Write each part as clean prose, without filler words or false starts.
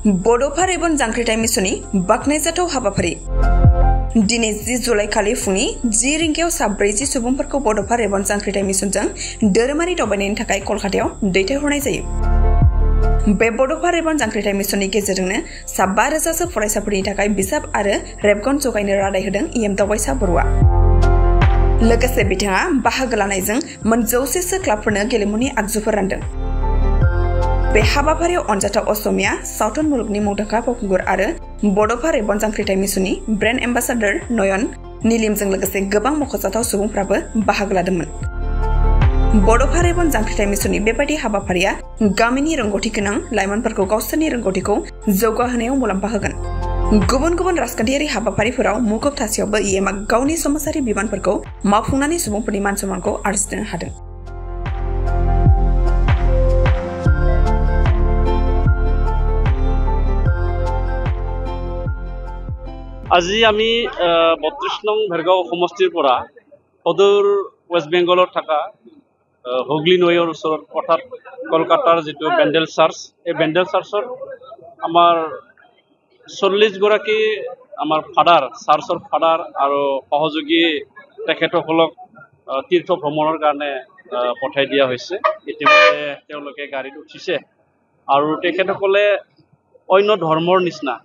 Bodofa Ray-Ban जांख्रिथाय मिसननि बाख्नायजाथाव हाबाफारि दिनै 10 जुलाइ खालि फुंनि 10 रिंगायाव 40 सुबुंफोरखौ बड'फा रेबन जांख्रिथाय मिसनजों धोरोमारि दावबायनायनि थाखाय कलकातायाव दैथायहरनाय जायो। बे बड'फा रेबन जांख्रिथाय मिसननि गेजेरजोंनो 5,000 सो फरायसाफोरनि थाखाय बिजाब आरो रेबगन जगायनो रादाय होदों इएम दावबायसा बरुवा। लोगोसे बिथाङा बाहागो लानायजों मोन 100 सो क्लाबफोरनो गेलेमुनि आगजुफोर रानदों। बे हाबाफारियाव अनजाथाव असमिया सावथुन मुलुगनि मुंदांखा फावखुंगुर आरो बड'फा रेबन जांख्रिथाय मिसननि ब्रेन्ड एम्बासाडर नयन निलिमजों लोगोसे गोबां मख'जाथाव सुबुंफ्राबो बाहागो लादोंमोन। बड'फा रेबन जांख्रिथाय मिसननि बेबायदि हाबाफारिया गामिनि रोंगौथि गोनां लाइमोनफोरखौ गावसोरनि रोंगौथिखौ जौगाहोनायाव मुलाम्फा होगोन। गुबुन गुबुन राजखान्थियारि हाबाफारिफोराव मुखुब थासेयावबो इएमआ गावनि समाजारि बिबानफोरखौ मावफुंनानै सुबुंफोरनि मान सन्मानखौ आरजिनो हादों। আজি আমি 32 নং ভেৰগাঁও সমষ্টিৰ পৰা সদৰ ৱেষ্ট বেংগলত থকা হুগলি নৈৰ ওচৰত অৰ্থাৎ কলকাতাৰ যিটো বেণ্ডেল চাৰ্চ এই বেণ্ডেল চাৰ্চৰ আমাৰ 40 গৰাকী আমাৰ ফাদাৰ চাৰ্চৰ ফাদাৰ আৰু সহযোগী তেখেতসকলক তীৰ্থ ভ্ৰমণৰ কাৰণে পঠাই দিয়া হৈছে। ইতিমধ্যে তেওঁলোকে গাড়ীত উঠিছে আৰু তেখেতসকলে অন্য ধৰ্মৰ নিচিনা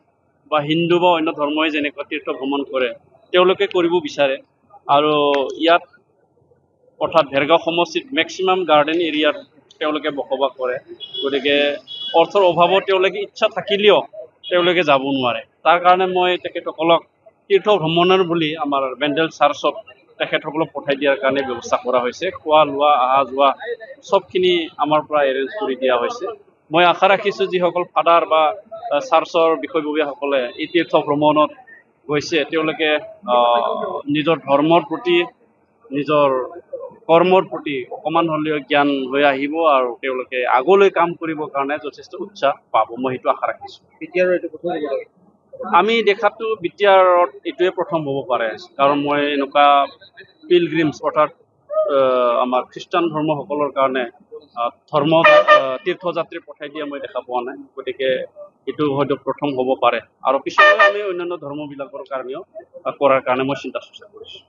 বা হিন্দু বা অন্য ধৰ্মই যেনেকুৱা তীৰ্থ ভ্ৰমণ কৰে তেওঁলোকে কৰিব বিচাৰে আৰু ইয়াত অৰ্থাৎ ভেৰগাঁও সমষ্টিত মেক্সিমাম গাৰ্ডেন এৰিয়াত তেওঁলোকে বসবাস কৰে। গতিকে অৰ্থৰ অভাৱত তেওঁলোকে ইচ্ছা থাকিলেও তেওঁলোকে যাব নোৱাৰে। তাৰ কাৰণে মই তেখেতসকলক তীৰ্থ ভ্ৰমণৰ বুলি আমাৰ বেণ্ডেল চাৰ্চত তেখেতসকলক পঠাই দিয়াৰ কাৰণে ব্যৱস্থা কৰা হৈছে। খোৱা লোৱা অহা যোৱা চবখিনি আমাৰ পৰা এৰেঞ্জ কৰি দিয়া হৈছে। মই আশা ৰাখিছোঁ যিসকল ফাদাৰ বা চাৰ্চৰ বিষয়ববীয়াসকলে এই তীৰ্থ ভ্ৰমণত গৈছে তেওঁলোকে নিজৰ ধৰ্মৰ প্ৰতি নিজৰ কৰ্মৰ প্ৰতি অকণমান হ'লেও জ্ঞান হৈ আহিব আৰু তেওঁলোকে আগলৈ কাম কৰিবৰ কাৰণে যথেষ্ট উৎসাহ পাব। মই সেইটো আশা ৰাখিছোঁ। আমি দেখাতো বিটিআৰত এইটোৱে প্ৰথম হ'ব পাৰে, কাৰণ মই এনেকুৱা পিলগ্ৰিমছ অৰ্থাৎ আমাৰ খ্ৰীষ্টান ধৰ্মসকলৰ কাৰণে তীৰ্থযাত্ৰী পঠাই দিয়া মই দেখা পোৱা নাই। গতিকে এইটো হয়তো প্ৰথম হ'ব পাৰে আৰু পিছলৈ আমি অন্যান্য ধৰ্মবিলাকৰ কাৰণেও কৰাৰ কাৰণে মই চিন্তা চৰ্চা কৰিছোঁ।